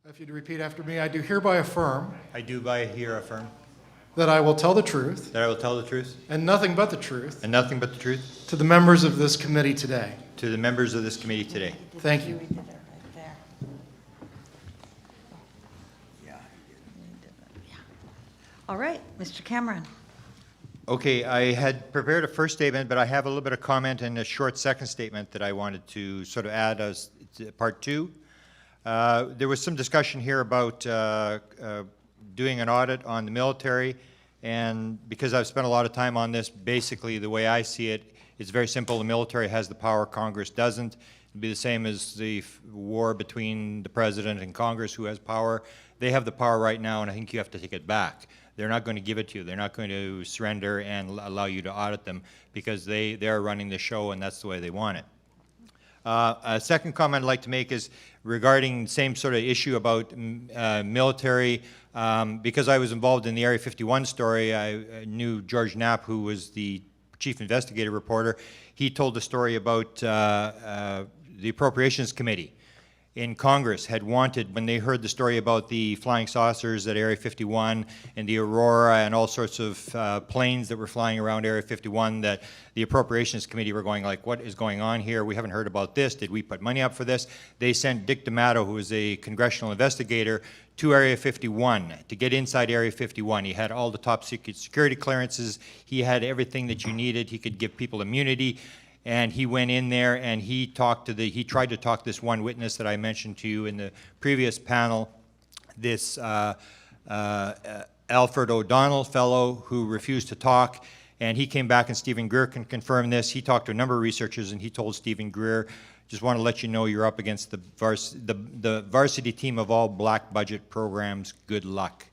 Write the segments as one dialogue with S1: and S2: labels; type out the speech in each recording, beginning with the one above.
S1: If you'd repeat after me, I do hereby affirm
S2: I do by here affirm
S1: that I will tell the truth
S2: that I will tell the truth
S1: and nothing but the truth
S2: and nothing but the truth
S1: to the members of this committee today.
S2: to the members of this committee today.
S1: Thank you.
S3: We did it right there. All right, Mr. Cameron.
S2: Okay, I had prepared a first statement, but I have a little bit of comment and a short second statement that I wanted to sort of add as part two. There was some discussion here about doing an audit on the military, and because I've spent a lot of time on this, basically the way I see it, it's very simple. The military has the power, Congress doesn't. It'd be the same as the war between the president and Congress, who has power. They have the power right now, and I think you have to take it back. They're not going to give it to you. They're not going to surrender and allow you to audit them because they're running the show, and that's the way they want it. A second comment I'd like to make is regarding the same sort of issue about military. Because I was involved in the Area 51 story, I knew George Knapp, who was the chief investigative reporter. He told the story about the Appropriations Committee in Congress had wanted, when they heard the story about the flying saucers at Area 51 and the Aurora and all sorts of planes that were flying around Area 51, that the Appropriations Committee were going like, what is going on here? We haven't heard about this. Did we put money up for this? They sent Dick D'Amato, who was a congressional investigator, to Area 51 to get inside Area 51. He had all the top secret security clearances. He had everything that you needed. He could give people immunity. And he went in there and he tried to talk this one witness that I mentioned to you in the previous panel, this Alfred O'Donnell fellow who refused to talk. And he came back, and Stephen Greer can confirm this. He talked to a number of researchers, and he told Stephen Greer, just want to let you know you're up against the varsity team of all black budget programs. Good luck.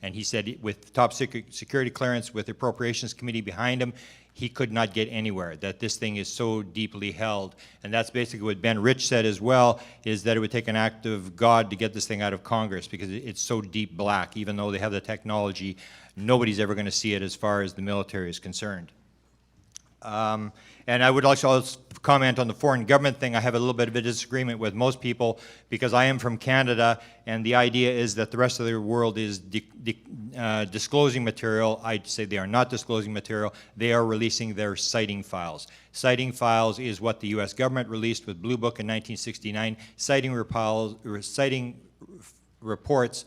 S2: And he said with top secret security clearance, with the Appropriations Committee behind him, he could not get anywhere, that this thing is so deeply held. And that's basically what Ben Rich said as well, is that it would take an act of God to get this thing out of Congress because it's so deep black. Even though they have the technology, nobody's ever going to see it as far as the military is concerned. And I would also comment on the foreign government thing. I have a little bit of a disagreement with most people because I am from Canada, and the idea is that the rest of the world is disclosing material. I'd say they are not disclosing material. They are releasing their sighting files. Sighting files is what the U.S. government released with Blue Book in 1969. Sighting reports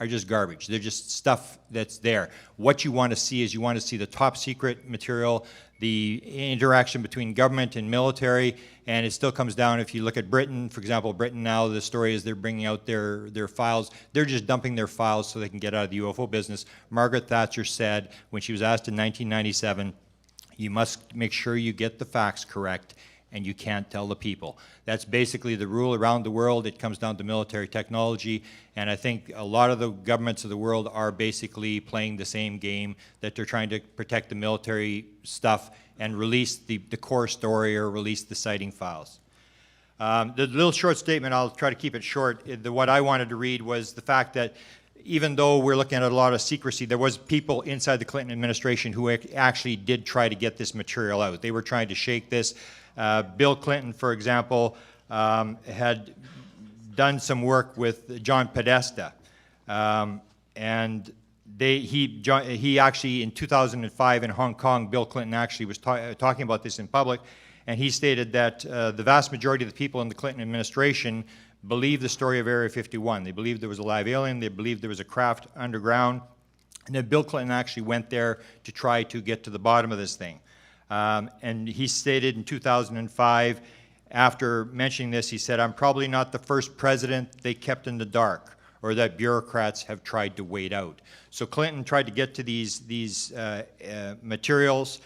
S2: are just garbage. They're just stuff that's there. What you want to see is you want to see the top secret material, the interaction between government and military, and it still comes down, if you look at Britain, for example, Britain now, the story is they're bringing out their files. They're just dumping their files so they can get out of the UFO business. Margaret Thatcher said, when she was asked in 1997, you must make sure you get the facts correct, and you can't tell the people. That's basically the rule around the world. It comes down to military technology, and I think a lot of the governments of the world are basically playing the same game, that they're trying to protect the military stuff and release the core story or release the sighting files. The little short statement, I'll try to keep it short. What I wanted to read was the fact that even though we're looking at a lot of secrecy, there was people inside the Clinton administration who actually did try to get this material out. They were trying to shake this. Bill Clinton, for example, had done some work with John Podesta, and he actually, in 2005 in Hong Kong, Bill Clinton actually was talking about this in public, and he stated that the vast majority of the people in the Clinton administration believed the story of Area 51. They believed there was a live alien. They believed there was a craft underground, and that Bill Clinton actually went there to try to get to the bottom of this thing. And he stated in 2005, after mentioning this, he said, I'm probably not the first president they kept in the dark or that bureaucrats have tried to wait out. So Clinton tried to get to these materials.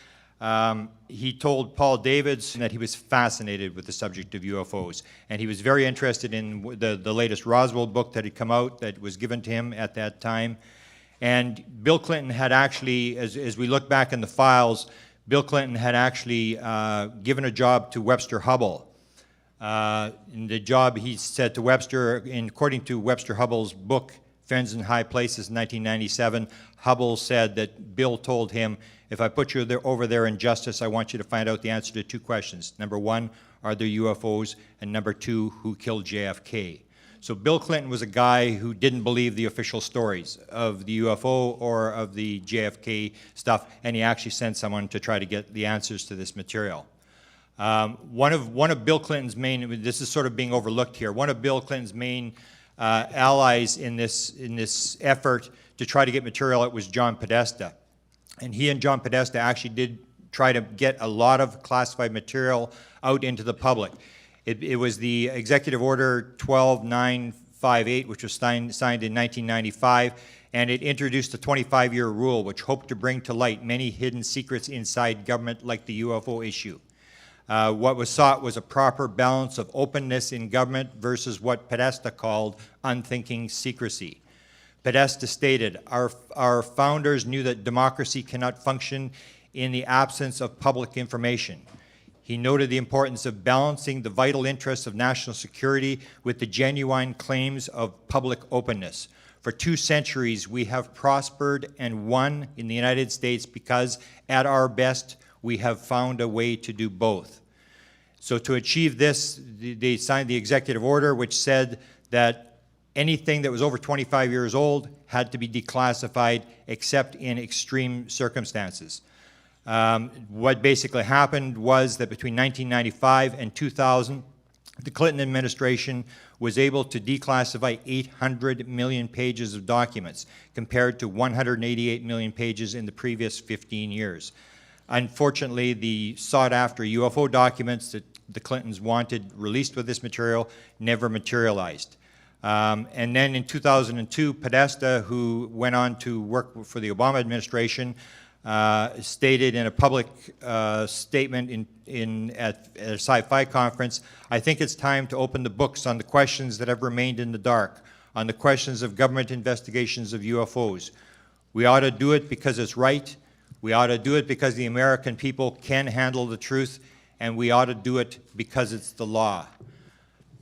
S2: He told Paul Davids that he was fascinated with the subject of UFOs, and he was very interested in the latest Roswell book that had come out that was given to him at that time. And Bill Clinton had actually, as we look back in the files, Bill Clinton had actually given a job to Webster Hubbell. In the job, he said to Webster, according to Webster Hubbell's book, Friends in High Places, in 1997, Hubbell said that Bill told him, if I put you over there in justice, I want you to find out the answer to two questions. Number one, are there UFOs? And number two, who killed JFK? So Bill Clinton was a guy who didn't believe the official stories of the UFO or of the JFK stuff, and he actually sent someone to try to get the answers to this material. One of Bill Clinton's main, this is sort of being overlooked here, one of Bill Clinton's main allies in this effort to try to get material out was John Podesta. And he and John Podesta actually did try to get a lot of classified material out into the public. It was the Executive Order 12958, which was signed in 1995, and it introduced a 25-year rule which hoped to bring to light many hidden secrets inside government, like the UFO issue. What was sought was a proper balance of openness in government versus what Podesta called unthinking secrecy. Podesta stated, our founders knew that democracy cannot function in the absence of public information. He noted the importance of balancing the vital interests of national security with the genuine claims of public openness. For 2 centuries, we have prospered and won in the United States because, at our best, we have found a way to do both. So to achieve this, they signed the executive order, which said that anything that was over 25 years old had to be declassified except in extreme circumstances. What basically happened was that between 1995 and 2000, the Clinton administration was able to declassify 800 million pages of documents, compared to 188 million pages in the previous 15 years. Unfortunately, the sought-after UFO documents that the Clintons wanted released with this material never materialized. And then in 2002, Podesta, who went on to work for the Obama administration, stated in a public statement at a sci-fi conference, I think it's time to open the books on the questions that have remained in the dark, on the questions of government investigations of UFOs. We ought to do it because it's right. We ought to do it because the American people can handle the truth, and we ought to do it because it's the law.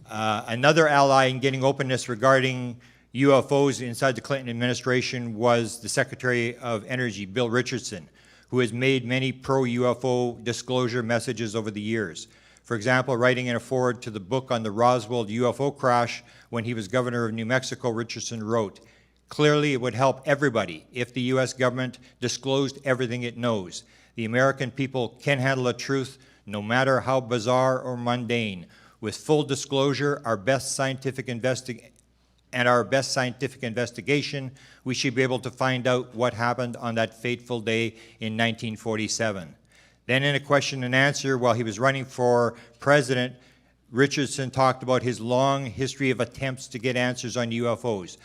S2: Another ally in getting openness regarding UFOs inside the Clinton administration was the Secretary of Energy, Bill Richardson, who has made many pro-UFO disclosure messages over the years. For example, writing in a foreword to the book on the Roswell UFO crash when he was governor of New Mexico, Richardson wrote, "Clearly it would help everybody if the US government disclosed everything it knows. The American people can handle the truth no matter how bizarre or mundane. With full disclosure, our best scientific investigation, we should be able to find out what happened on that fateful day in 1947. Then in a question and answer while he was running for president, Richardson talked about his long history of attempts to get answers on UFOs.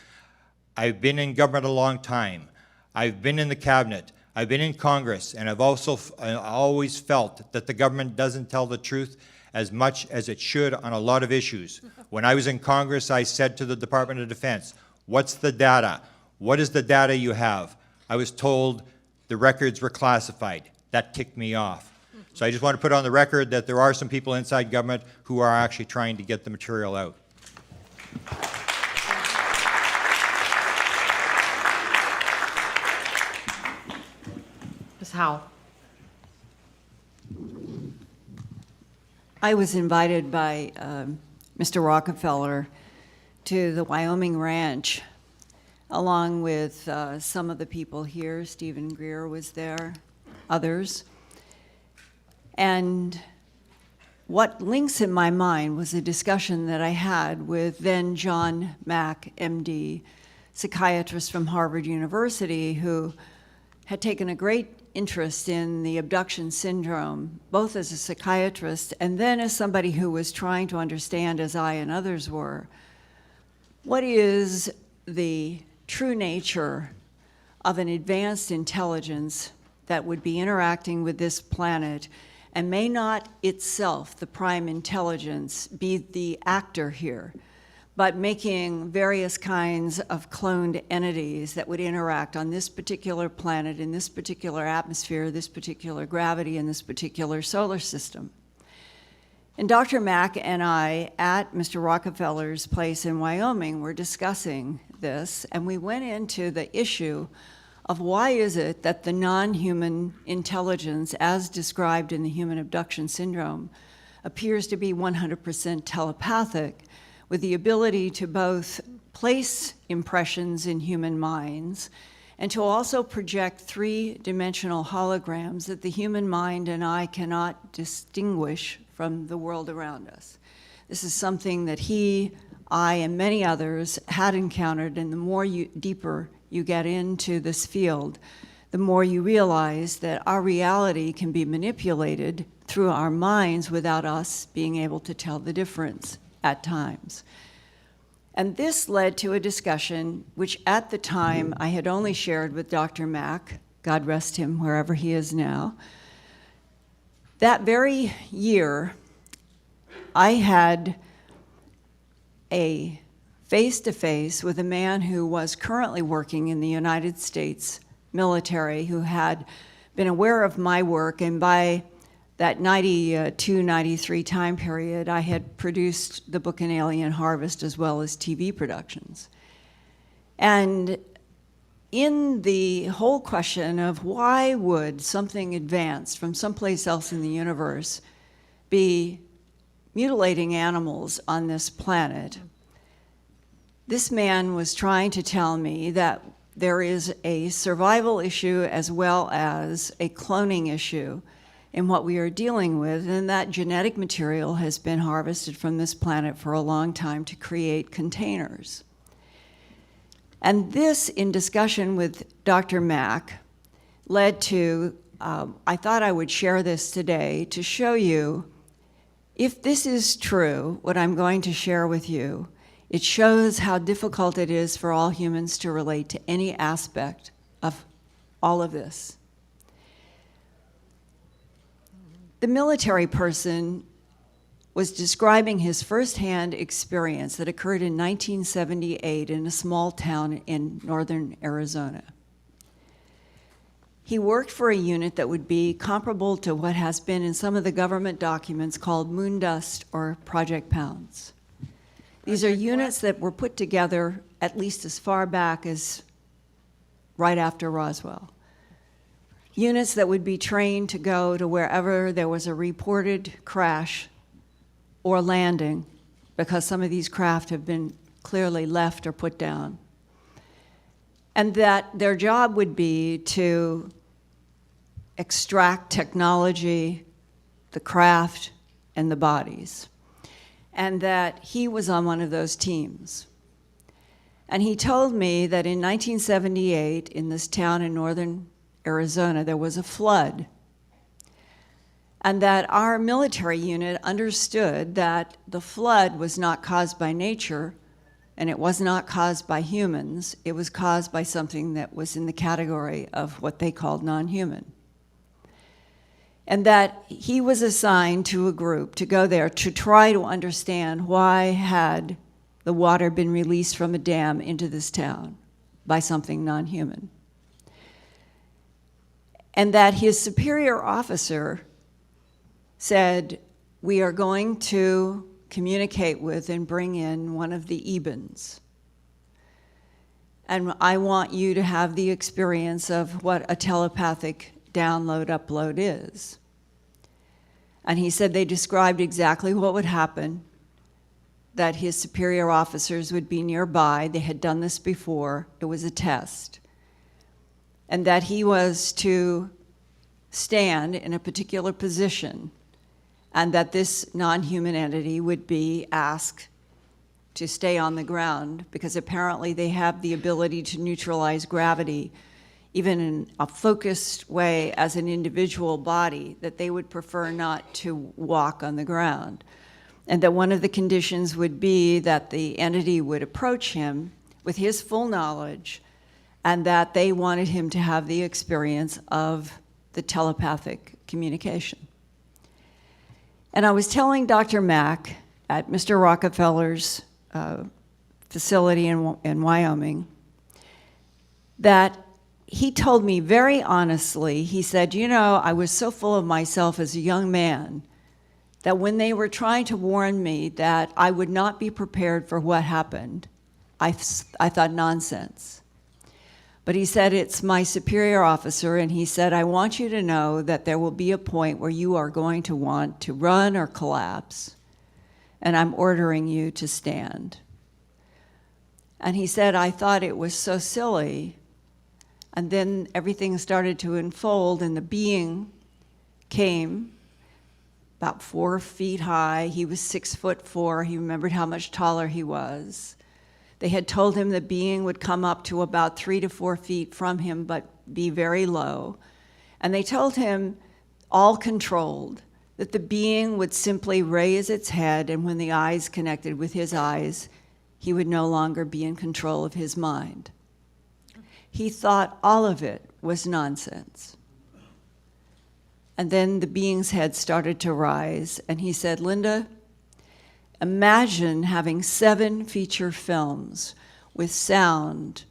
S2: I've been in government a long time. I've been in the cabinet. I've been in Congress, and I've also always felt that the government doesn't tell the truth as much as it should on a lot of issues. When I was in Congress, I said to the Department of Defense, what's the data? What is the data you have? I was told the records were classified. That ticked me off. So I just want to put on the record that there are some people inside government who are actually trying to get the material out.
S3: Ms. Howe.
S4: I was invited by Mr. Rockefeller to the Wyoming Ranch, along with some of the people here. Stephen Greer was there, others. And what links in my mind was a discussion that I had with then John Mack, MD, psychiatrist from Harvard University, who had taken a great interest in the abduction syndrome, both as a psychiatrist and then as somebody who was trying to understand, as I and others were, what is the true nature of an advanced intelligence that would be interacting with this planet, and may not itself, the prime intelligence, be the actor here, but making various kinds of cloned entities that would interact on this particular planet, in this particular atmosphere, this particular gravity, in this particular solar system. And Dr. Mack and I, at Mr. Rockefeller's place in Wyoming, were discussing this, and we went into the issue of why is it that the non-human intelligence, as described in the human abduction syndrome, appears to be 100% telepathic, with the ability to both place impressions in human minds and to also project three-dimensional holograms that the human mind and eye cannot distinguish from the world around us. This is something that he, I, and many others had encountered, and the more deeper you get into this field, the more you realize that our reality can be manipulated through our minds without us being able to tell the difference at times. And this led to a discussion which at the time I had only shared with Dr. Mack, God rest him wherever he is now. That very year, I had a face-to-face with a man who was currently working in the United States military, who had been aware of my work, and by that 92, 93 time period, I had produced the book An Alien Harvest as well as TV productions. And in the whole question of why would something advanced from someplace else in the universe be mutilating animals on this planet, this man was trying to tell me that there is a survival issue as well as a cloning issue in what we are dealing with, and that genetic material has been harvested from this planet for a long time to create containers. And this, in discussion with Dr. Mack, led to, I thought I would share this today to show you, if this is true, what I'm going to share with you, it shows how difficult it is for all humans to relate to any aspect of all of this. The military person was describing his firsthand experience that occurred in 1978 in a small town in northern Arizona. He worked for a unit that would be comparable to what has been in some of the government documents called Moondust or Project Pounds. These are units that were put together at least as far back as right after Roswell. Units that would be trained to go to wherever there was a reported crash or landing, because some of these craft have been clearly left or put down. And that their job would be to extract technology, the craft, and the bodies. And that he was on one of those teams. And he told me that in 1978, in this town in northern Arizona, there was a flood. And that our military unit understood that the flood was not caused by nature, and it was not caused by humans. It was caused by something that was in the category of what they called non-human. And that he was assigned to a group to go there to try to understand why had the water been released from a dam into this town by something non-human. And that his superior officer said, we are going to communicate with and bring in one of the Ebens. And I want you to have the experience of what a telepathic download upload is. And he said they described exactly what would happen, that his superior officers would be nearby. They had done this before. It was a test. And that he was to stand in a particular position, and that this non-human entity would be asked to stay on the ground, because apparently they have the ability to neutralize gravity even in a focused way as an individual body, that they would prefer not to walk on the ground. And that one of the conditions would be that the entity would approach him with his full knowledge, and that they wanted him to have the experience of the telepathic communication. And I was telling Dr. Mack at Mr. Rockefeller's facility in Wyoming that he told me very honestly, he said, you know, I was so full of myself as a young man that when they were trying to warn me that I would not be prepared for what happened, I thought nonsense. But he said, it's my superior officer, and he said, I want you to know that there will be a point where you are going to want to run or collapse. and I'm ordering you to stand. And he said, I thought it was so silly. And then everything started to unfold, and the being came about 4 feet high. He was 6'4". He remembered how much taller he was. They had told him the being would come up to about 3 to 4 feet from him, but be very low. And they told him, all controlled, that the being would simply raise its head, and when the eyes connected with his eyes, he would no longer be in control of his mind. He thought all of it was nonsense. And then the being's head started to rise, and he said, Linda, imagine having 7 feature films with sound,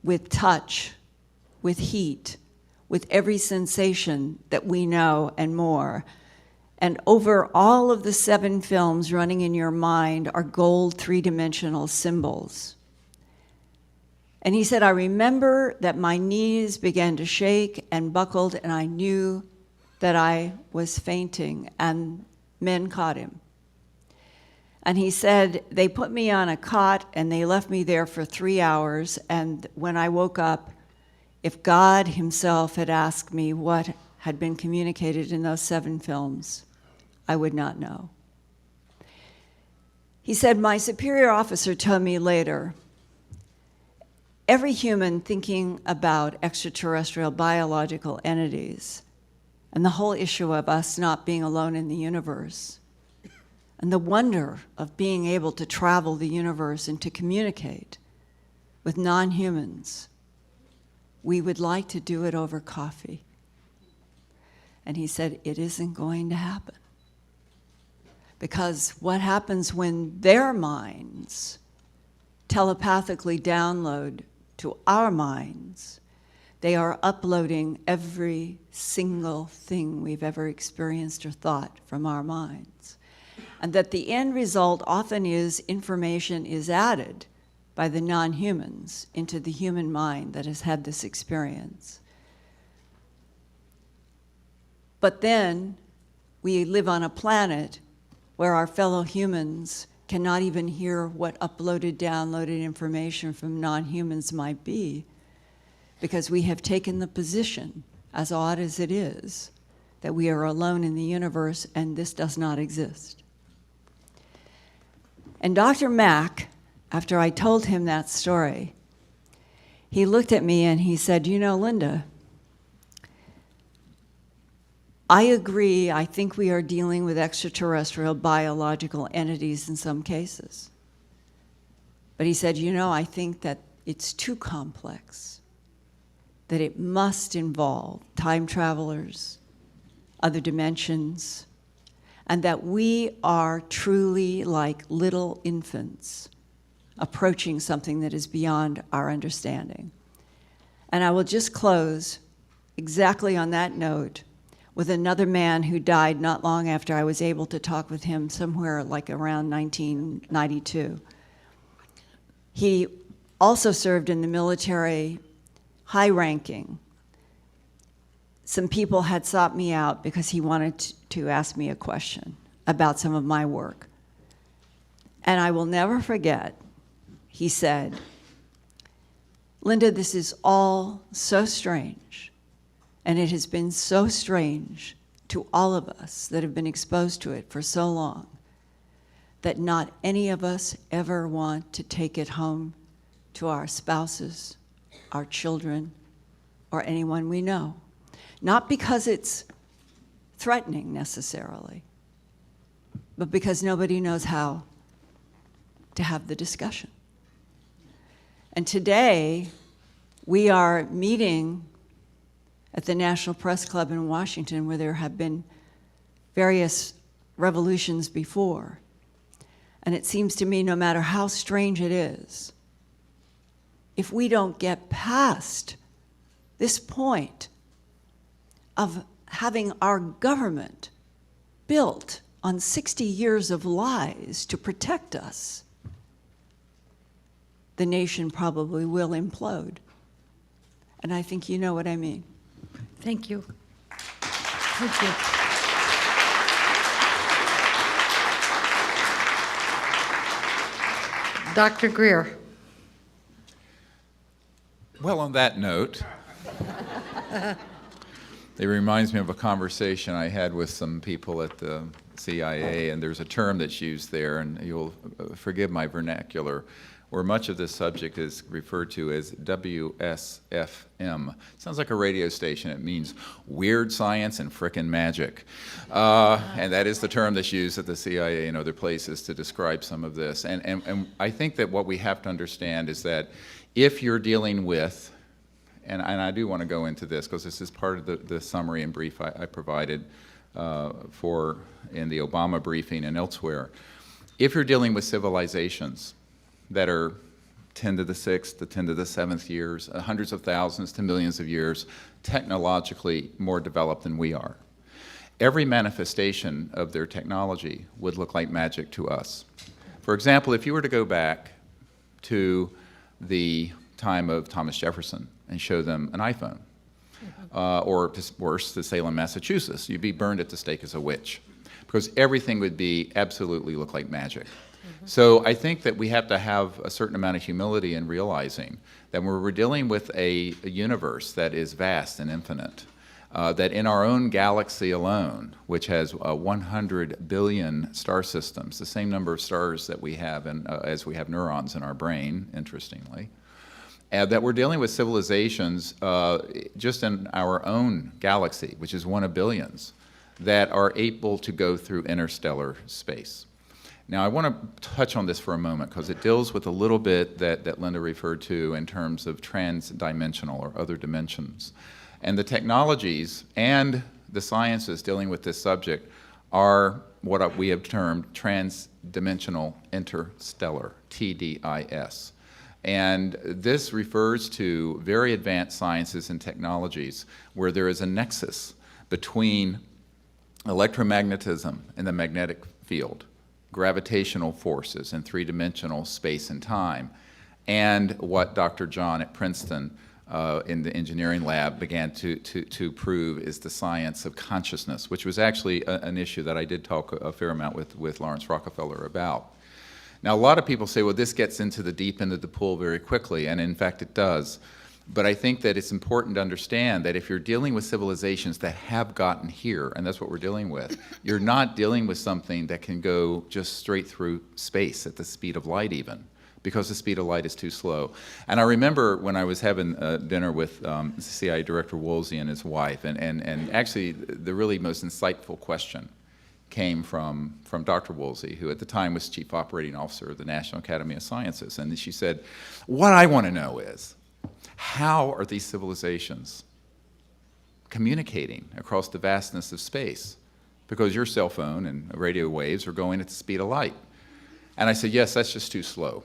S4: with touch, with heat, with every sensation that we know and more. And over all of the 7 films running in your mind are gold 3-dimensional symbols. And he said, I remember that my knees began to shake and buckled, and I knew that I was fainting, and men caught him. And he said, they put me on a cot, and they left me there for 3 hours, and when I woke up, if God himself had asked me what had been communicated in those 7 films, I would not know. He said, my superior officer told me later, every human thinking about extraterrestrial biological entities and the whole issue of us not being alone in the universe and the wonder of being able to travel the universe and to communicate with non-humans, we would like to do it over coffee. And he said, it isn't going to happen. Because what happens when their minds telepathically download to our minds, they are uploading every single thing we've ever experienced or thought from our minds. And that the end result often is information is added by the non-humans into the human mind that has had this experience. But then we live on a planet where our fellow humans cannot even hear what uploaded, downloaded information from non-humans might be, because we have taken the position, as odd as it is, that we are alone in the universe and this does not exist. And Dr. Mack, after I told him that story, he looked at me and he said, you know, Linda, I agree, I think we are dealing with extraterrestrial biological entities in some cases. But he said, you know, I think that it's too complex, that it must involve time travelers, other dimensions, and that we are truly like little infants approaching something that is beyond our understanding. And I will just close exactly on that note with another man who died not long after I was able to talk with him, somewhere like around 1992. He also served in the military, high ranking. Some people had sought me out because he wanted to ask me a question about some of my work. And I will never forget, he said, Linda, this is all so strange. And it has been so strange to all of us that have been exposed to it for so long that not any of us ever want to take it home to our spouses, our children, or anyone we know. Not because it's threatening necessarily, but because nobody knows how to have the discussion. And today, we are meeting at the National Press Club in Washington, where there have been various revolutions before. And it seems to me, no matter how strange it is, if we don't get past this point of having our government built on 60 years of lies to protect us, the nation probably will implode. And I think you know what I mean.
S3: Thank you. Thank you. Dr. Greer.
S5: Well, on that note, it reminds me of a conversation I had with some people at the CIA, and there's a term that's used there, and you'll forgive my vernacular, where much of this subject is referred to as WSFM. Sounds like a radio station. It means weird science and frickin' magic. And that is the term that's used at the CIA and other places to describe some of this. And I think that what we have to understand is that if you're dealing with, and I do want to go into this because this is part of the summary and brief I provided in the Obama briefing and elsewhere. If you're dealing with civilizations that are 10 to the 6th to 10 to the 7th years, hundreds of thousands to millions of years, technologically more developed than we are, every manifestation of their technology would look like magic to us. For example, if you were to go back to the time of Thomas Jefferson and show them an iPhone, or worse, to Salem, Massachusetts, you'd be burned at the stake as a witch, because everything would be absolutely look like magic. So I think that we have to have a certain amount of humility in realizing that when we're dealing with a universe that is vast and infinite, that in our own galaxy alone, which has 100 billion star systems, the same number of stars that we have as we have neurons in our brain, interestingly, that we're dealing with civilizations just in our own galaxy, which is one of billions, that are able to go through interstellar space. Now, I want to touch on this for a moment because it deals with a little bit that Linda referred to in terms of trans-dimensional or other dimensions. And the technologies and the sciences dealing with this subject are what we have termed trans-dimensional interstellar, TDIS. And this refers to very advanced sciences and technologies where there is a nexus between electromagnetism in the magnetic field, gravitational forces in three-dimensional space and time, and what Dr. John at Princeton in the engineering lab began to prove is the science of consciousness, which was actually an issue that I did talk a fair amount with Lawrence Rockefeller about. Now, a lot of people say, well, this gets into the deep end of the pool very quickly, and in fact it does. But I think that it's important to understand that if you're dealing with civilizations that have gotten here, and that's what we're dealing with, you're not dealing with something that can go just straight through space at the speed of light even, because the speed of light is too slow. And I remember when I was having dinner with CIA Director Woolsey and his wife, and actually the really most insightful question came from Dr. Woolsey, who at the time was Chief Operating Officer of the National Academy of Sciences. And she said, what I want to know is, how are these civilizations communicating across the vastness of space? Because your cell phone and radio waves are going at the speed of light. And I said, yes, that's just too slow.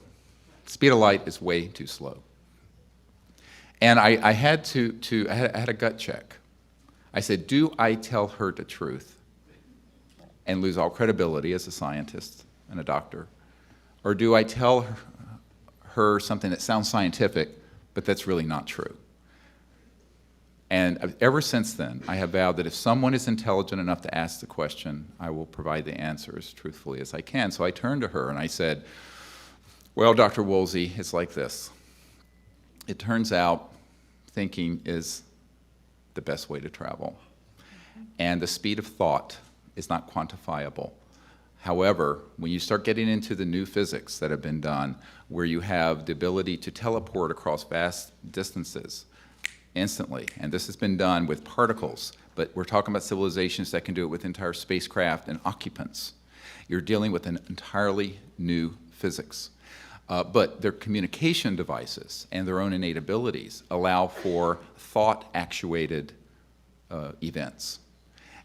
S5: Speed of light is way too slow. And I had I had a gut check. I said, do I tell her the truth and lose all credibility as a scientist and a doctor? Or do I tell her something that sounds scientific, but that's really not true? And ever since then, I have vowed that if someone is intelligent enough to ask the question, I will provide the answer as truthfully as I can. So I turned to her and I said, well, Dr. Woolsey, it's like this. It turns out thinking is the best way to travel. And the speed of thought is not quantifiable. However, when you start getting into the new physics that have been done, where you have the ability to teleport across vast distances instantly, and this has been done with particles, but we're talking about civilizations that can do it with entire spacecraft and occupants. You're dealing with an entirely new physics. But their communication devices and their own innate abilities allow for thought-actuated events.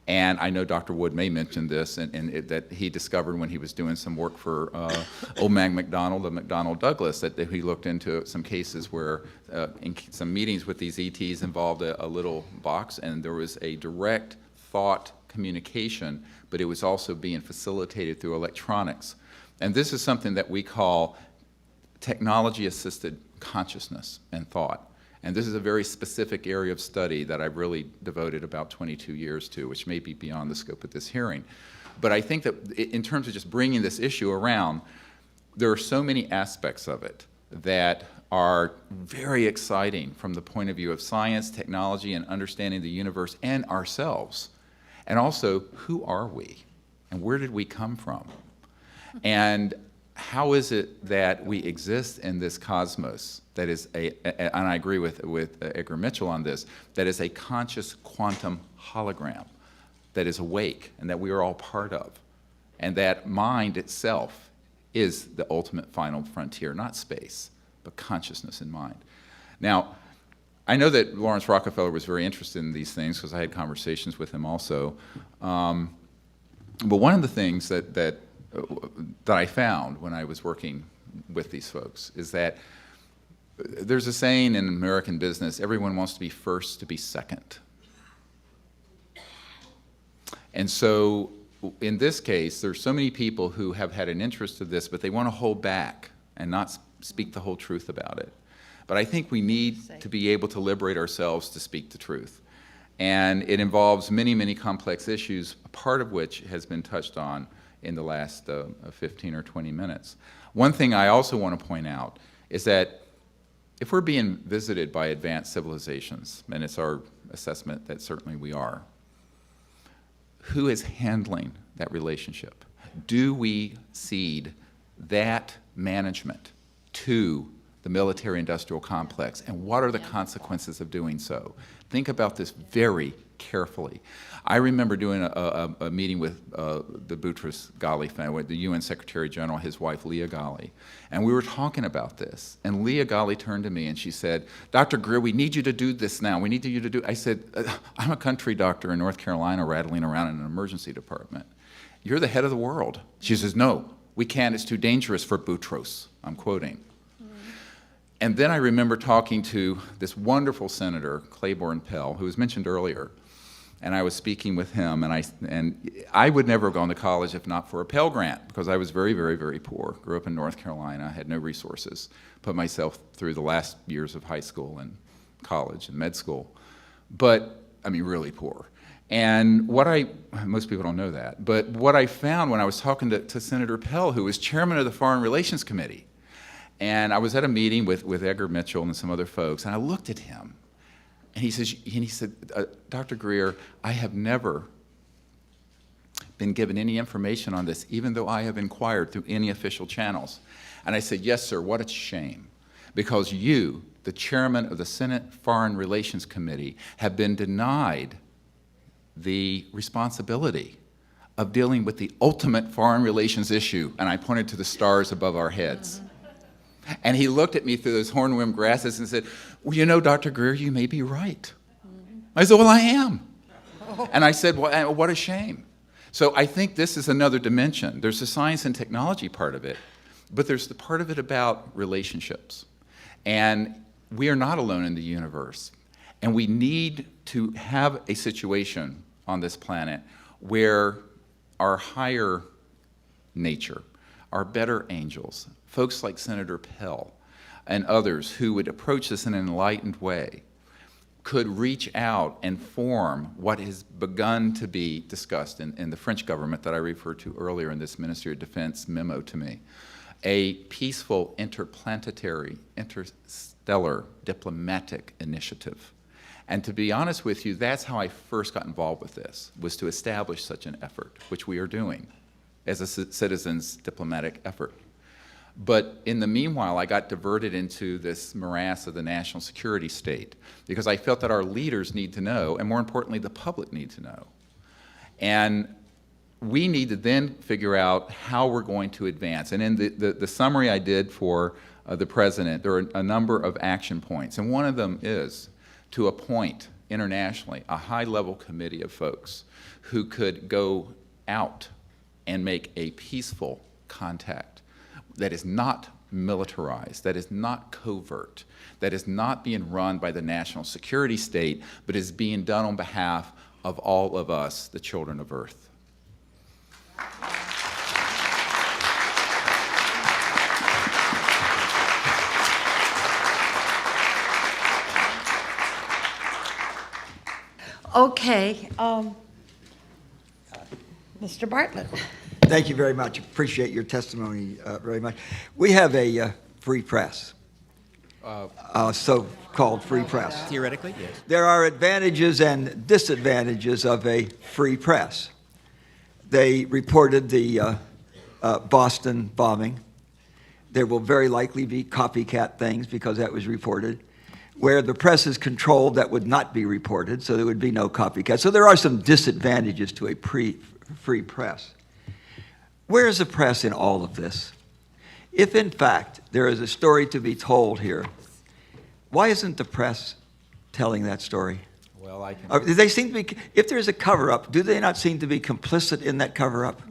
S5: And I know Dr. Wood may mention this, that he discovered when he was doing some work for old man McDonald of McDonnell Douglas, that he looked into some cases where in some meetings with these ETs involved a little box, and there was a direct thought communication, but it was also being facilitated through electronics. And this is something that we call technology-assisted consciousness and thought. And this is a very specific area of study that I've really devoted about 22 years to, which may be beyond the scope of this hearing. But I think that in terms of just bringing this issue around, there are so many aspects of it that are very exciting from the point of view of science, technology, and understanding the universe and ourselves. And also, who are we? And where did we come from? And how is it that we exist in this cosmos that is and I agree with Edgar Mitchell on this, that is a conscious quantum hologram that is awake and that we are all part of. And that mind itself is the ultimate final frontier, not space, but consciousness in mind. Now, I know that Lawrence Rockefeller was very interested in these things because I had conversations with him also. But one of the things that I found when I was working with these folks is that there's a saying in American business, everyone wants to be first to be second. And so in this case, there's so many people who have had an interest in this, but they want to hold back and not speak the whole truth about it. But I think we need to be able to liberate ourselves to speak the truth. And it involves many, many complex issues, part of which has been touched on in the last 15 or 20 minutes. One thing I also want to point out is that if we're being visited by advanced civilizations, and it's our assessment that certainly we are, who is handling that relationship? Do we cede that management to the military-industrial complex, and what are the consequences of doing so? Think about this very carefully. I remember doing a meeting with the Boutros-Ghali family, with the UN Secretary General, his wife Leah Ghali, and we were talking about this. And Leah Ghali turned to me and she said, "Dr. Greer, we need you to do this now. We need you to do." I said, "I'm a country doctor in North Carolina rattling around in an emergency department. You're the head of the world." She says, "No, we can't. It's too dangerous for Boutros." I'm quoting. And then I remember talking to this wonderful senator, Claiborne Pell, who was mentioned earlier, and I was speaking with him, and I would never have gone to college if not for a Pell Grant, because I was very, very, very poor. Grew up in North Carolina, had no resources, put myself through the last years of high school and college and med school, but, I mean, really poor. And most people don't know that, but what I found when I was talking to Senator Pell, who was chairman of the Foreign Relations Committee, and I was at a meeting with Edgar Mitchell and some other folks, and I looked at him, and he said, "Dr. Greer, I have never been given any information on this, even though I have inquired through any official channels." And I said, "Yes, sir, what a shame, because you, the chairman of the Senate Foreign Relations Committee, have been denied the responsibility of dealing with the ultimate foreign relations issue." And I pointed to the stars above our heads. And he looked at me through those hornworm grasses and said, "Well, you know, Dr. Greer, you may be right." I said, "Well, I am." And I said, "Well, what a shame." So I think this is another dimension. There's the science and technology part of it, but there's the part of it about relationships. And we are not alone in the universe. And we need to have a situation on this planet where our higher nature, our better angels, folks like Senator Pell and others who would approach this in an enlightened way, could reach out and form what has begun to be discussed in the French government that I referred to earlier in this Ministry of Defense memo to me, a peaceful interplanetary, interstellar diplomatic initiative. And to be honest with you, that's how I first got involved with this, was to establish such an effort, which we are doing as a citizens' diplomatic effort. But in the meanwhile, I got diverted into this morass of the national security state because I felt that our leaders need to know, and more importantly, the public need to know. And we need to then figure out how we're going to advance. And in the summary I did for the president, there are a number of action points. And one of them is to appoint internationally a high-level committee of folks who could go out and make a peaceful contact that is not militarized, that is not covert, that is not being run by the national security state, but is being done on behalf of all of us, the children of Earth.
S3: Okay, Mr. Bartlett.
S6: Thank you very much. Appreciate your testimony very much. We have a free press, so-called free press.
S7: Theoretically, yes.
S6: There are advantages and disadvantages of a free press. They reported the Boston bombing. There will very likely be copycat things because that was reported. Where the press is controlled, that would not be reported, so there would be no copycat. So there are some disadvantages to a free press. Where is the press in all of this? If, in fact, there is a story to be told here, why isn't the press telling that story?
S5: Well, I can.
S6: They seem to be, if there's a cover-up, do they not seem to be complicit in that cover-up?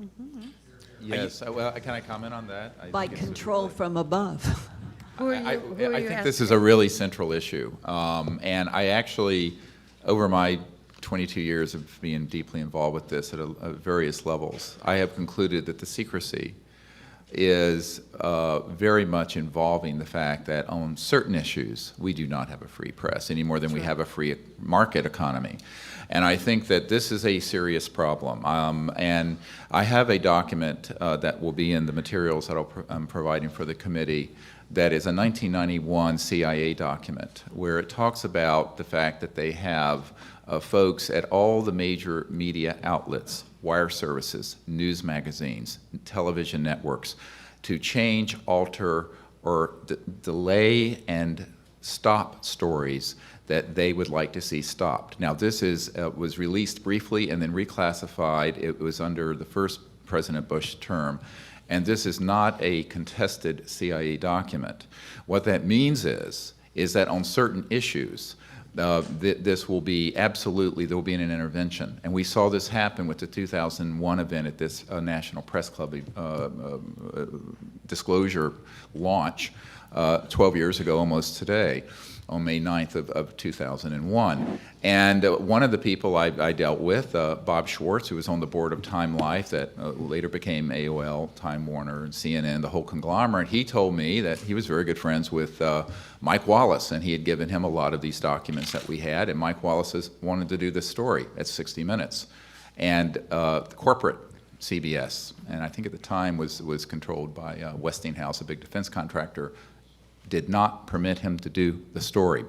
S5: Yes. Well, can I comment on that? I
S4: By
S5: think it's-
S4: control from above.
S3: Who are you,
S5: I
S3: who are you
S5: think this
S3: asking?
S5: is a really central issue. And I actually, over my 22 years of being deeply involved with this at various levels, I have concluded that the secrecy is very much involving the fact that on certain issues, we do not have a free press any more than we have a free market economy. And I think that this is a serious problem. And I have a document that will be in the materials that I'm providing for the committee that is a 1991 CIA document where it talks about the fact that they have folks at all the major media outlets, wire services, news magazines, television networks, to change, alter, or delay and stop stories that they would like to see stopped. Now, this was released briefly and then reclassified. It was under the first President Bush term. And this is not a contested CIA document. What that means is that on certain issues, this will be absolutely, there will be an intervention. And we saw this happen with the 2001 event at this National Press Club disclosure launch 12 years ago almost today, on May 9th of 2001. And one of the people I dealt with, Bob Schwartz, who was on the board of Time Life that later became AOL, Time Warner, and CNN, the whole conglomerate, he told me that he was very good friends with Mike Wallace, and he had given him a lot of these documents that we had, and Mike Wallace wanted to do this story at 60 Minutes. And corporate CBS, and I think at the time was controlled by Westinghouse, a big defense contractor, did not permit him to do the story.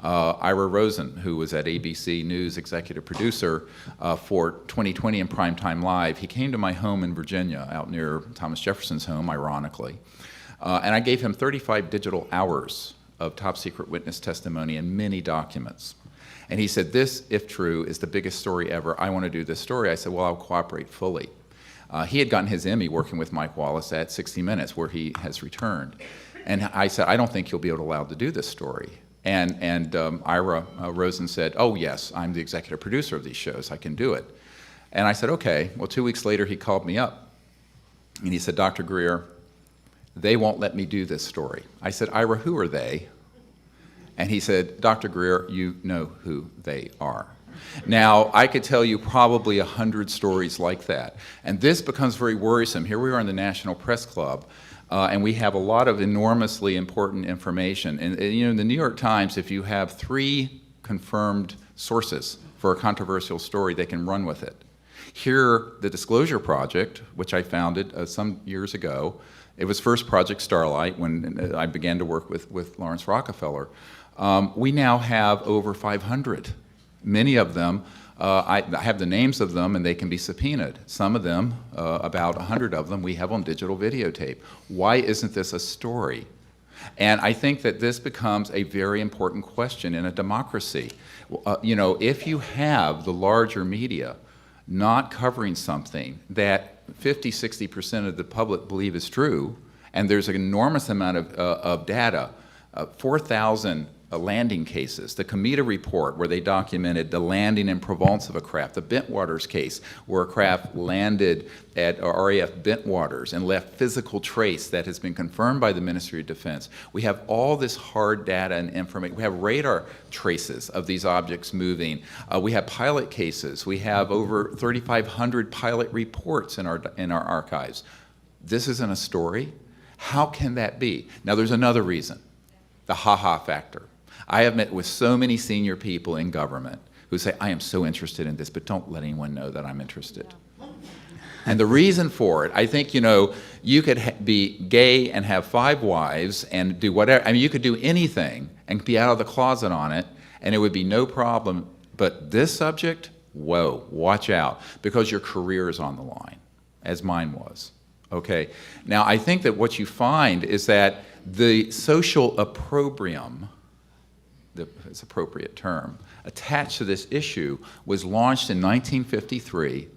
S5: Ira Rosen, who was at ABC News executive producer for 2020 and Primetime Live, he came to my home in Virginia, out near Thomas Jefferson's home, ironically, and I gave him 35 digital hours of top secret witness testimony and many documents. And he said, this, if true, is the biggest story ever. I want to do this story. I said, well, I'll cooperate fully. He had gotten his Emmy working with Mike Wallace at 60 Minutes, where he has returned. And I said, I don't think you'll be allowed to do this story. And Ira Rosen said, oh, yes, I'm the executive producer of these shows. I can do it. And I said, okay. Well, 2 weeks later, he called me up. And he said, Dr. Greer, they won't let me do this story. I said, Ira, who are they? And he said, Dr. Greer, you know who they are. Now, I could tell you probably 100 stories like that. And this becomes very worrisome. Here we are in the National Press Club. And we have a lot of enormously important information. And you know, in the New York Times, if you have 3 confirmed sources for a controversial story, they can run with it. Here, the Disclosure Project, which I founded some years ago, it was first Project Starlight when I began to work with Lawrence Rockefeller. We now have over 500. Many of them, I have the names of them and they can be subpoenaed. Some of them, about 100 of them, we have on digital videotape. Why isn't this a story? And I think that this becomes a very important question in a democracy. You know, if you have the larger media not covering something that 50, 60% of the public believe is true, and there's an enormous amount of data, 4,000 landing cases, the Cometa report where they documented the landing in Provence of a craft, the Bentwaters case where a craft landed at RAF Bentwaters and left physical trace that has been confirmed by the Ministry of Defense. We have all this hard data and information. We have radar traces of these objects moving. We have pilot cases. We have over 3,500 pilot reports in our archives. This isn't a story. How can that be? Now there's another reason, the ha-ha factor. I have met with so many senior people in government who say, I am so interested in this, but don't let anyone know that I'm interested. And the reason for it, I think, you could be gay and have 5 wives and do whatever. I mean, you could do anything and be out of the closet on it, and it would be no problem. But this subject, whoa, watch out, because your career is on the line, as mine was. Okay? Now, I think that what you find is that the social opprobrium, it's an appropriate term, attached to this issue was launched in 1953.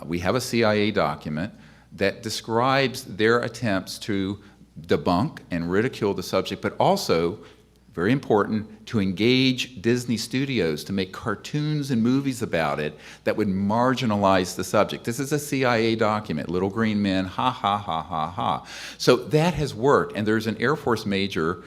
S5: We have a CIA document that describes their attempts to debunk and ridicule the subject, but also, very important, to engage Disney Studios to make cartoons and movies about it that would marginalize the subject. This is a CIA document, little green men, ha, ha, ha, ha, ha. So that has worked, and there's an Air Force major,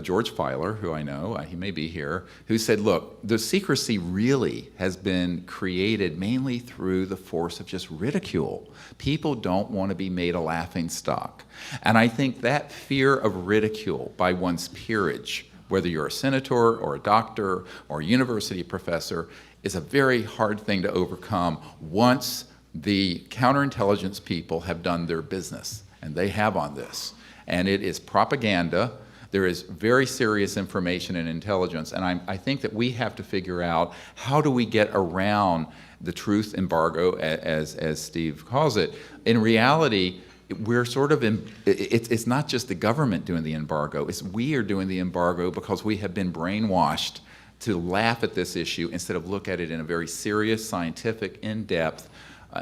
S5: George Filer, who I know, he may be here, who said, look, the secrecy really has been created mainly through the force of just ridicule. People don't want to be made a laughingstock. And I think that fear of ridicule by one's peerage, whether you're a senator or a doctor or a university professor, is a very hard thing to overcome once the counterintelligence people have done their business, and they have on this. And it is propaganda. There is very serious information and intelligence, and I think that we have to figure out how do we get around the truth embargo, as Steve calls it. In reality, we're sort of it's not just the government doing the embargo, it's we are doing the embargo because we have been brainwashed to laugh at this issue instead of look at it in a very serious, scientific, in-depth,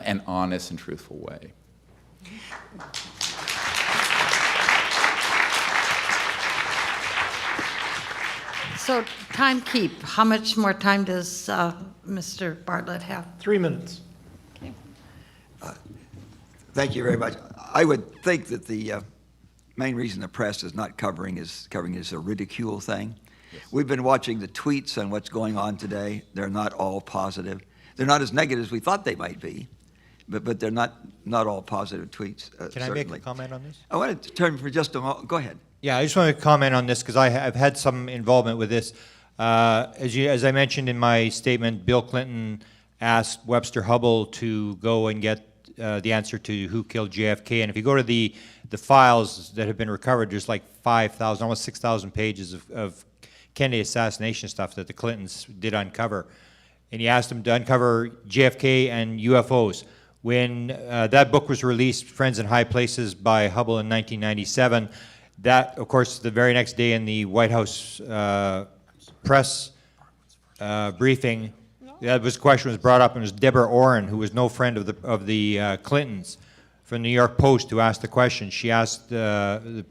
S5: and honest and truthful way.
S3: So time keep, how much more time does Mr. Bartlett have?
S1: 3 minutes.
S6: Thank you very much. I would think that the main reason the press is not covering is a ridicule thing. Yes. We've been watching the tweets on what's going on today. They're not all positive. They're not as negative as we thought they might be, but they're not all positive tweets.
S2: Can I make a comment on this?
S6: I wanted to turn for just a moment. Go ahead.
S2: Yeah, I just want to comment on this because I've had some involvement with this. As I mentioned in my statement, Bill Clinton asked Webster Hubbell to go and get the answer to who killed JFK. And if you go to the files that have been recovered, there's like 5,000, almost 6,000 pages of Kennedy assassination stuff that the Clintons did uncover. And he asked him to uncover JFK and UFOs. When that book was released, Friends in High Places by Hubbell in 1997, that, of course, the very next day in the White House press briefing, the question was brought up, and it was Deborah Orrin, who was no friend of the Clintons, from the New York Post, who asked the question. She asked the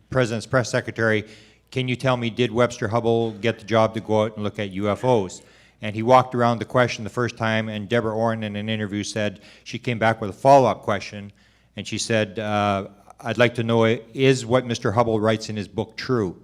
S2: president's press secretary, "Can you tell me, did Webster Hubbell get the job to go out and look at UFOs?" And he walked around the question the first time, and Deborah Orrin, in an interview, said she came back with a follow-up question, and she said, "I'd like to know, is what Mr. Hubbell writes in his book true?"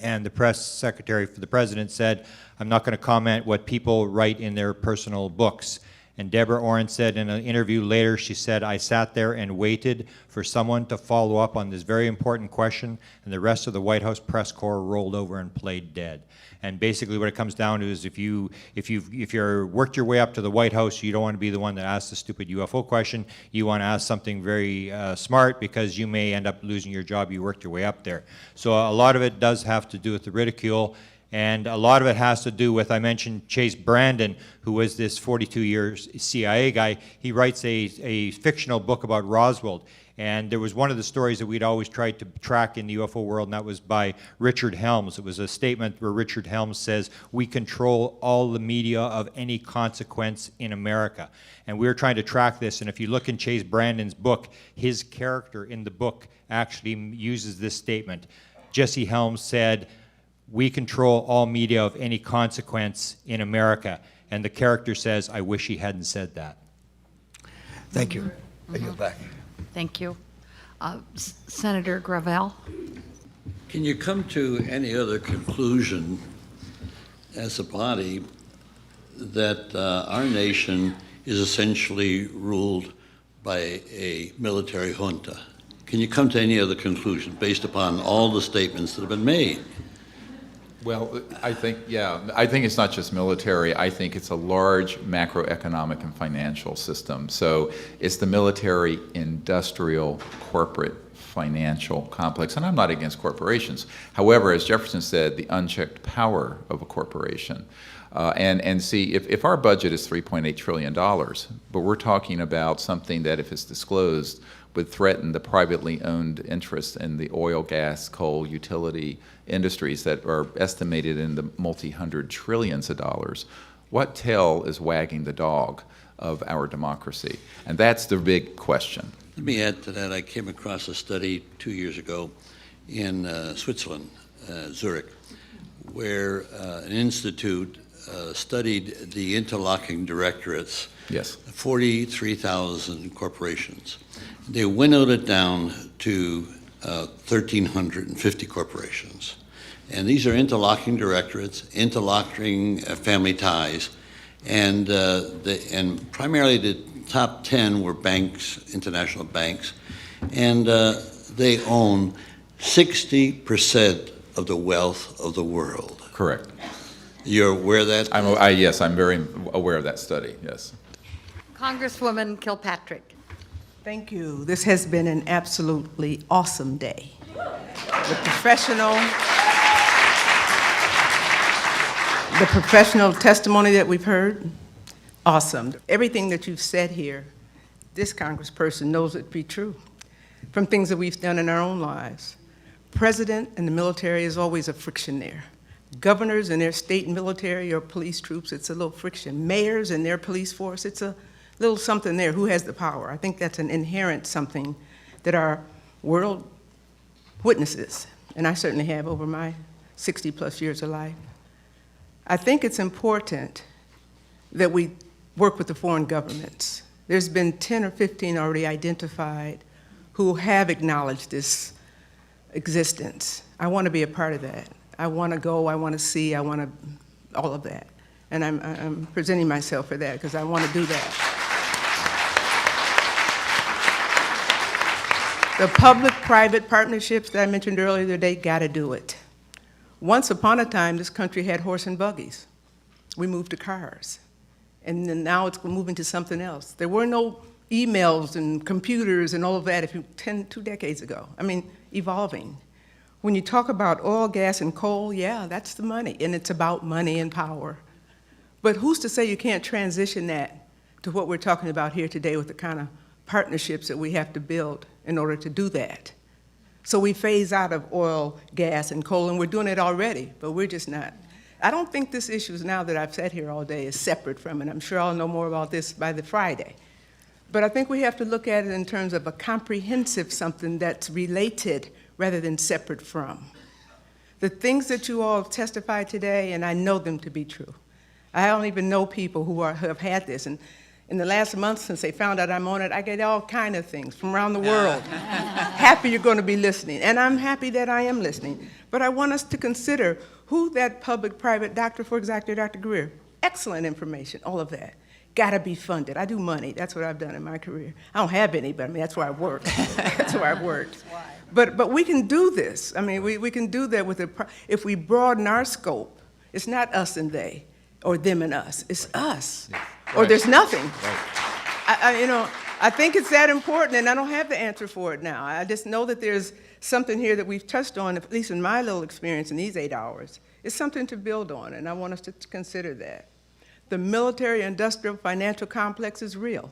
S2: And the press secretary for the president said, "I'm not going to comment what people write in their personal books." And Deborah Orrin said in an interview later, she said, "I sat there and waited for someone to follow up on this very important question, and the rest of the White House press corps rolled over and played dead." And basically what it comes down to is if you're worked your way up to the White House, you don't want to be the one that asks the stupid UFO question. You want to ask something very smart, because you may end up losing your job. You worked your way up there. So a lot of it does have to do with the ridicule. And a lot of it has to do with, I mentioned Chase Brandon, who was this 42-year CIA guy. He writes a fictional book about Roswell. And there was one of the stories that we'd always tried to track in the UFO world, and that was by Richard Helms. It was a statement where Richard Helms says, "We control all the media of any consequence in America." And we were trying to track this, and if you look in Chase Brandon's book, his character in the book actually uses this statement. Jesse Helms said, "We control all media of any consequence in America." And the character says, "I wish he hadn't said that."
S6: Thank you. I yield back.
S3: Thank you. Senator Gravel?
S7: Can you come to any other conclusion as a body that our nation is essentially ruled by a military junta? Can you come to any other conclusion based upon all the statements that have been made?
S5: Well, I think it's not just military. I think it's a large macroeconomic and financial system. So it's the military, industrial, corporate, financial complex. And I'm not against corporations. However, as Jefferson said, the unchecked power of a corporation. And see, if our budget is $3.8 trillion, but we're talking about something that, if it's disclosed, would threaten the privately owned interests in the oil, gas, coal, utility industries that are estimated in the multi-hundred trillions of dollars, what tail is wagging the dog of our democracy? And that's the big question.
S7: Let me add to that. I came across a study 2 years ago in Switzerland, Zurich, where an institute studied the interlocking directorates,
S5: Yes.
S7: 43,000 corporations. They winnowed it down to 1,350 corporations. And these are interlocking directorates, interlocking family ties, and primarily the top 10 were banks, international banks, and they own 60% of the wealth of the world.
S5: Correct.
S7: You're aware of that?
S5: Yes, I'm very aware of that study, yes.
S3: Congresswoman Kilpatrick.
S8: Thank you. This has been an absolutely awesome day. The professional testimony that we've heard, awesome. Everything that you've said here, this congressperson knows it to be true, from things that we've done in our own lives. President and the military is always a friction there. Governors and their state military or police troops, it's a little friction. Mayors and their police force, it's a little something there. Who has the power? I think that's an inherent something that our world witnesses, and I certainly have over my 60-plus years of life. I think it's important that we work with the foreign governments. There's been 10 or 15 already identified who have acknowledged this existence. I want to be a part of that. I want to go, I want to see, I want to, all of that. And I'm presenting myself for that because I want to do that. The public-private partnerships that I mentioned earlier today, got to do it. Once upon a time, this country had horse and buggies. We moved to cars. And then now it's moving to something else. There were no emails and computers and all of that 2 decades ago. I mean, evolving. When you talk about oil, gas, and coal, yeah, that's the money, and it's about money and power. But who's to say you can't transition that to what we're talking about here today with the kind of partnerships that we have to build in order to do that? So we phase out of oil, gas, and coal, and we're doing it already, but we're just not. I don't think this issue, now that I've sat here all day, is separate from it. I'm sure I'll know more about this by the Friday. But I think we have to look at it in terms of a comprehensive something that's related rather than separate from. The things that you all have testified today, and I know them to be true. I don't even know people who have had this. And in the last month since they found out I'm on it, I get all kind of things from around the world. Happy you're going to be listening. And I'm happy that I am listening. But I want us to consider who that public-private doctor, for example, Dr. Greer. Excellent information, all of that. Got to be funded. I do money. That's what I've done in my career. I don't have any, but I mean, that's where I work. That's where I've worked. But we can do this. I mean, we can do that with if we broaden our scope. It's not us and they, or them and us. It's us,
S5: Yeah.
S8: or
S5: Right.
S8: there's nothing.
S5: Right.
S8: I think it's that important, and I don't have the answer for it now. I just know that there's something here that we've touched on, at least in my little experience in these 8 hours. It's something to build on, and I want us to consider that. The military, industrial, financial complex is real.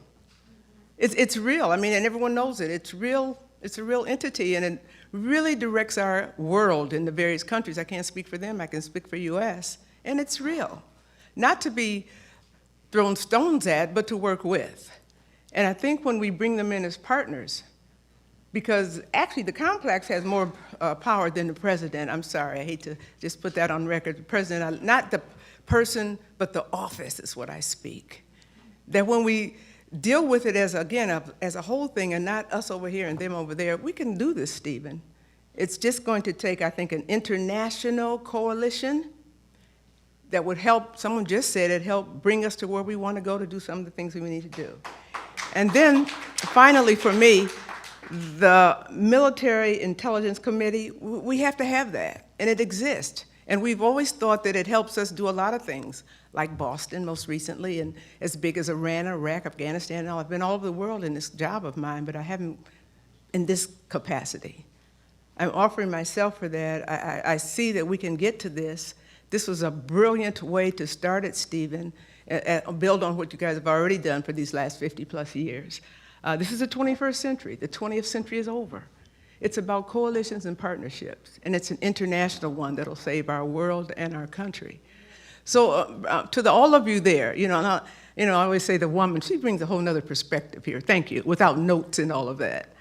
S8: It's real. I mean, and everyone knows it. It's real. It's a real entity, and it really directs our world in the various countries. I can't speak for them. I can speak for U.S., and it's real. Not to be thrown stones at, but to work with. And I think when we bring them in as partners, because actually the complex has more power than the president. I'm sorry, I hate to just put that on record. The president, not the person, but the office is what I speak. That when we deal with it as, again, as a whole thing and not us over here and them over there, we can do this, Stephen. It's just going to take, I think, an international coalition that would help, someone just said it, help bring us to where we want to go to do some of the things we need to do. And then, finally, for me, the Military Intelligence Committee, we have to have that, and it exists. And we've always thought that it helps us do a lot of things, like Boston most recently, and as big as Iran, Iraq, Afghanistan, and all. I've been all over the world in this job of mine, but I haven't in this capacity. I'm offering myself for that. I see that we can get to this. This was a brilliant way to start it, Stephen, build on what you guys have already done for these last 50+ years. This is the 21st century. The 20th century is over. It's about coalitions and partnerships, and it's an international one that'll save our world and our country. So to all of you there, I always say the woman, she brings a whole nother perspective here, thank you, without notes and all of that.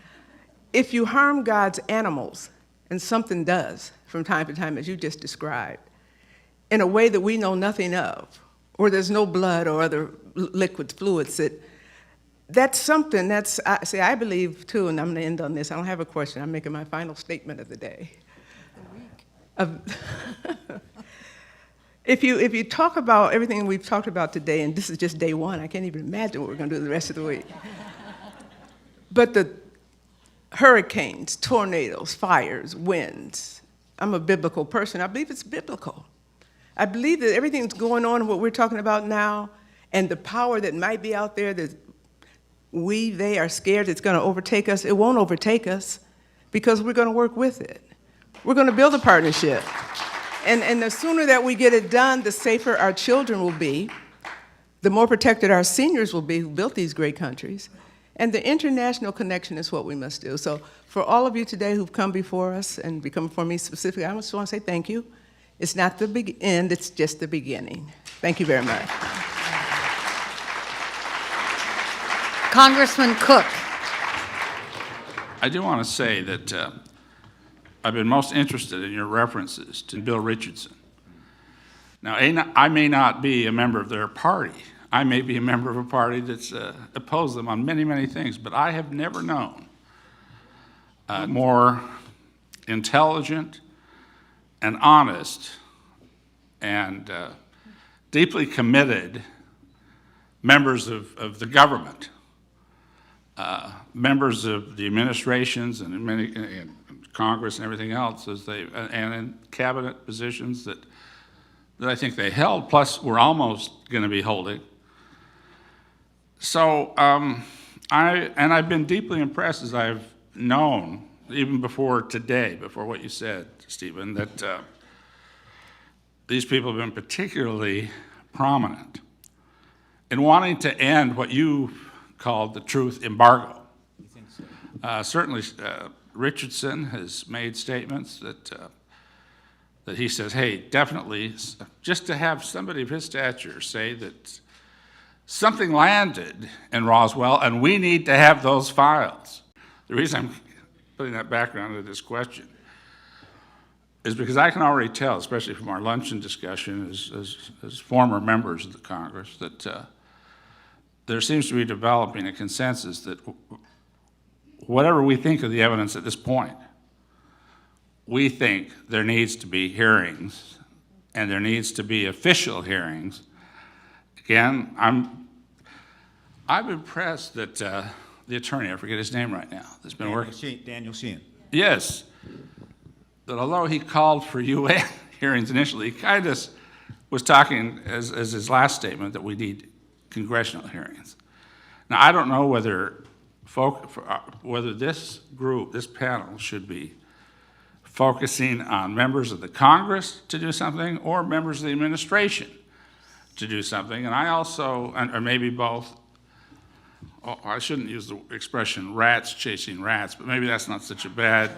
S8: If you harm God's animals, and something does from time to time, as you just described, in a way that we know nothing of, or there's no blood or other liquid fluids, that's something I believe too, and I'm gonna end on this, I don't have a question, I'm making my final statement of the day. If you talk about everything we've talked about today, and this is just day one, I can't even imagine what we're gonna do the rest of the week. But the hurricanes, tornadoes, fires, winds, I'm a biblical person, I believe it's biblical. I believe that everything that's going on, what we're talking about now, and the power that might be out there that they are scared it's going to overtake us, it won't overtake us because we're going to work with it. We're going to build a partnership. And the sooner that we get it done, the safer our children will be, the more protected our seniors will be who built these great countries. And the international connection is what we must do. So for all of you today who've come before us and become before me specifically, I just want to say thank you. It's not the end, it's just the beginning. Thank you very much.
S3: Congressman Cook.
S9: I do want to say that I've been most interested in your references to Bill Richardson. Now, I may not be a member of their party. I may be a member of a party that's opposed them on many, many things, but I have never known a more intelligent and honest and deeply committed members of the government, members of the administrations and in Congress and everything else, and in cabinet positions that I think they held, plus we're almost going to be holding. So I've been deeply impressed as I've known, even before today, before what you said, Stephen, that these people have been particularly prominent in wanting to end what you called the truth embargo. You think so? Certainly, Richardson has made statements that he says, hey, definitely, just to have somebody of his stature say that something landed in Roswell and we need to have those files. The reason I'm putting that background into this question is because I can already tell, especially from our luncheon discussion as former members of the Congress, that there seems to be developing a consensus that whatever we think of the evidence at this point, we think there needs to be hearings and there needs to be official hearings. Again, I'm impressed that the attorney, I forget his name right now, that's been working.
S2: Daniel Sheehan.
S9: Yes, that although he called for UN hearings initially, he kind of was talking as his last statement that we need congressional hearings. Now, I don't know whether this group, this panel, should be focusing on members of the Congress to do something or members of the administration to do something. And I also, or maybe both, I shouldn't use the expression rats chasing rats, but maybe that's not such a bad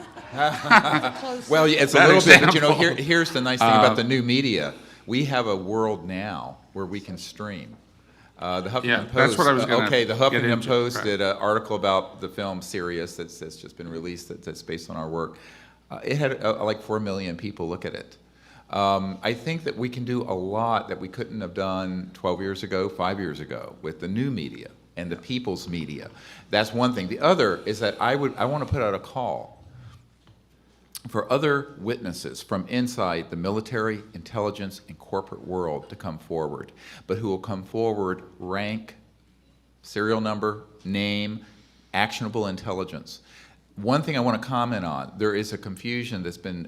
S5: Well, it's a
S9: Bad
S5: little bit, but
S9: example.
S5: here's the nice thing about the new media. We have a world now where we can stream. The Huffington
S9: Yeah,
S5: Post.
S9: that's what I was gonna
S5: Okay, the
S9: get
S5: Huffington
S9: into.
S5: Post
S9: Right.
S5: did an article about the film Sirius that's just been released that's based on our work. It had like 4 million people look at it. I think that we can do a lot that we couldn't have done 12 years ago, 5 years ago with the new media and the people's media. That's one thing. The other is that I want to put out a call for other witnesses from inside the military, intelligence, and corporate world to come forward, but who will come forward rank, serial number, name, actionable intelligence. one thing I want to comment on, there is a confusion that's been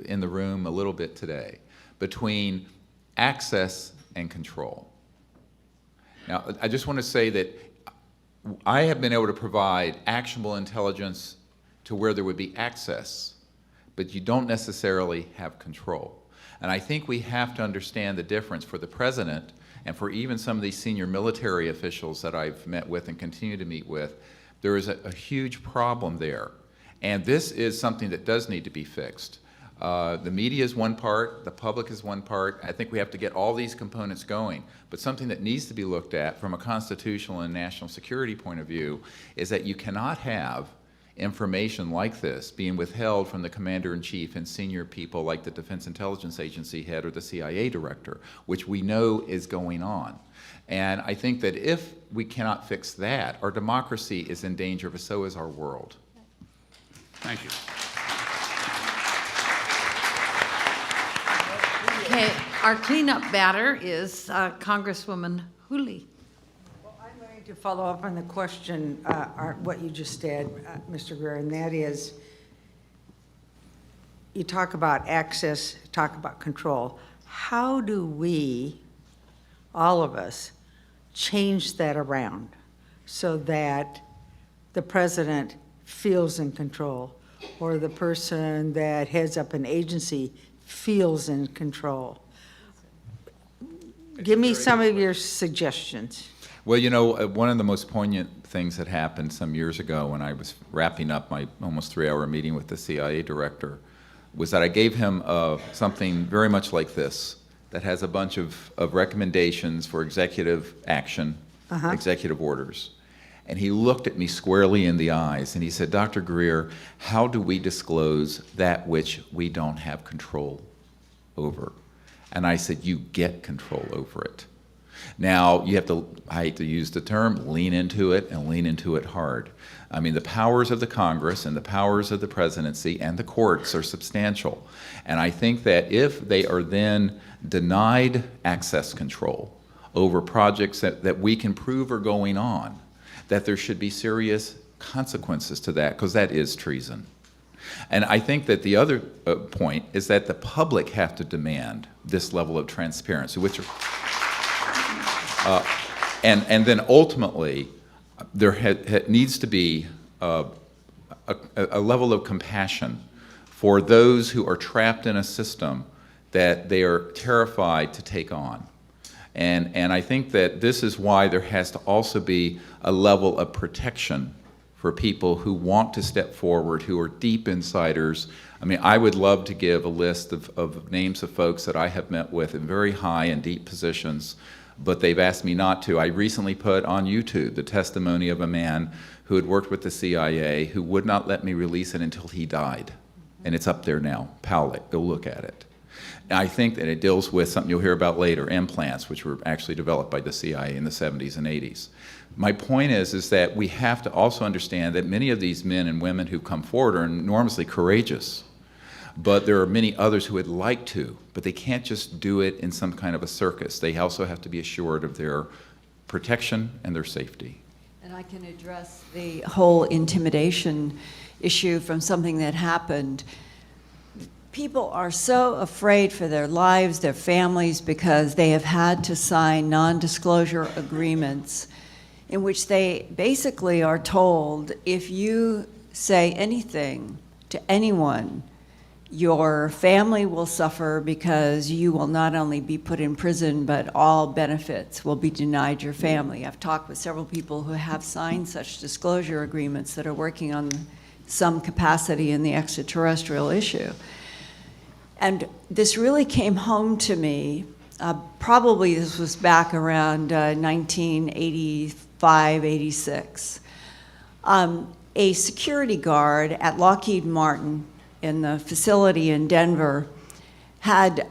S5: in the room a little bit today between access and control. Now, I just want to say that I have been able to provide actionable intelligence to where there would be access, but you don't necessarily have control. And I think we have to understand the difference for the president and for even some of these senior military officials that I've met with and continue to meet with. There is a huge problem there. And this is something that does need to be fixed. The media is one part, the public is one part. I think we have to get all these components going. But something that needs to be looked at from a constitutional and national security point of view is that you cannot have information like this being withheld from the commander-in-chief and senior people like the Defense Intelligence Agency head or the CIA director, which we know is going on. And I think that if we cannot fix that, our democracy is in danger, but so is our world.
S9: Thank you.
S3: Okay, our cleanup batter is Congresswoman Hooley.
S10: Well, I'm going to follow up on the question, what you just said, Mr. Greer, and that is, you talk about access, talk about control. How do we, all of us, change that around so that the president feels in control, or the person that heads up an agency feels in control? Give me some of your suggestions.
S5: Well, you know, one of the most poignant things that happened some years ago when I was wrapping up my almost 3-hour meeting with the CIA director was that I gave him something very much like this that has a bunch of recommendations for executive action, executive orders. And he looked at me squarely in the eyes and he said, Dr. Greer, how do we disclose that which we don't have control over? And I said, you get control over it. Now, you have to, I hate to use the term, lean into it and lean into it hard. I mean, the powers of the Congress and the powers of the presidency and the courts are substantial. And I think that if they are then denied access control over projects that we can prove are going on, that there should be serious consequences to that, because that is treason. And I think that the other point is that the public have to demand this level of transparency, which are, and then ultimately, there needs to be a level of compassion for those who are trapped in a system that they are terrified to take on. And I think that this is why there has to also be a level of protection for people who want to step forward, who are deep insiders. I mean, I would love to give a list of names of folks that I have met with in very high and deep positions, but they've asked me not to. I recently put on YouTube the testimony of a man who had worked with the CIA who would not let me release it until he died. And it's up there now. Powlett, go look at it. I think that it deals with something you'll hear about later, implants, which were actually developed by the CIA in the 70s and 80s. My point is that we have to also understand that many of these men and women who come forward are enormously courageous, but there are many others who would like to, but they can't just do it in some kind of a circus. They also have to be assured of their protection and their safety.
S4: And I can address the whole intimidation issue from something that happened. People are so afraid for their lives, their families, because they have had to sign non-disclosure agreements in which they basically are told, if you say anything to anyone, your family will suffer because you will not only be put in prison, but all benefits will be denied your family. I've talked with several people who have signed such disclosure agreements that are working on some capacity in the extraterrestrial issue. And this really came home to me, probably this was back around 1985, 86. A security guard at Lockheed Martin in the facility in Denver had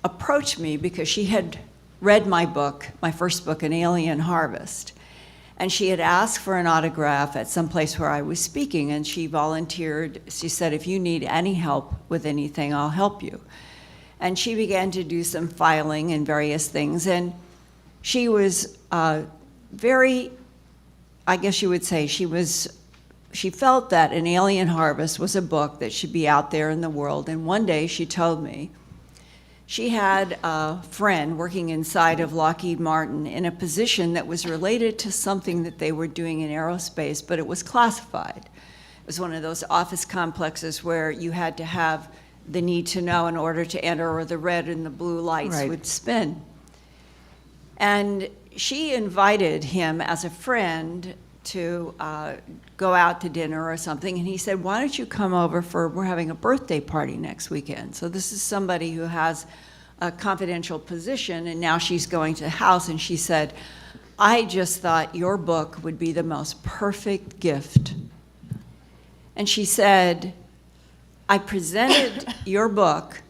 S4: approached me because she had read my book, my first book, An Alien Harvest. And she had asked for an autograph at some place where I was speaking, and she volunteered. She said, if you need any help with anything, I'll help you. And she began to do some filing and various things, and she was very, I guess you would say, she was she felt that An Alien Harvest was a book that should be out there in the world. And one day she told me she had a friend working inside of Lockheed Martin in a position that was related to something that they were doing in aerospace, but it was classified. It was one of those office complexes where you had to have the need to know in order to enter, or the red and the blue lights
S10: Right.
S4: would spin. And she invited him as a friend to go out to dinner or something, and he said, why don't you come over we're having a birthday party next weekend. So this is somebody who has a confidential position, and now she's going to the house, and she said, I just thought your book would be the most perfect gift. And she said, I presented your book,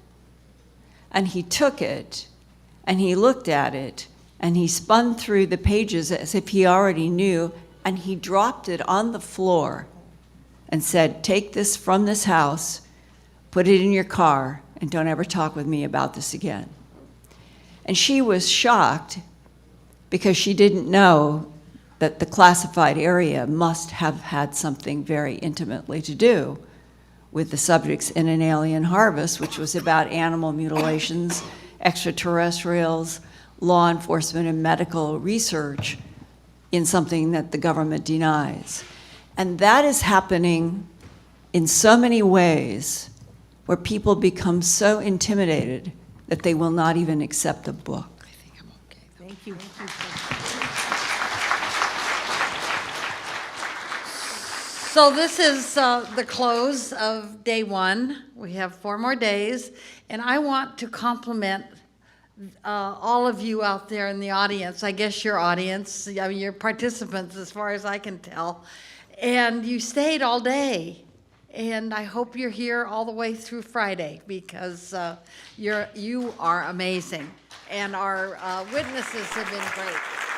S4: and he took it, and he looked at it, and he spun through the pages as if he already knew, and he dropped it on the floor and said, take this from this house, put it in your car, and don't ever talk with me about this again. And she was shocked because she didn't know that the classified area must have had something very intimately to do with the subjects in An Alien Harvest, which was about animal mutilations, extraterrestrials, law enforcement, and medical research in something that the government denies. And that is happening in so many ways where people become so intimidated that they will not even accept a book.
S10: Thank you.
S3: So this is the close of day one. We have 4 more days, and I want to compliment all of you out there in the audience. I guess your audience, I mean, your participants, as far as I can tell, and you stayed all day. And I hope you're here all the way through Friday, because you are amazing, and our witnesses have been great.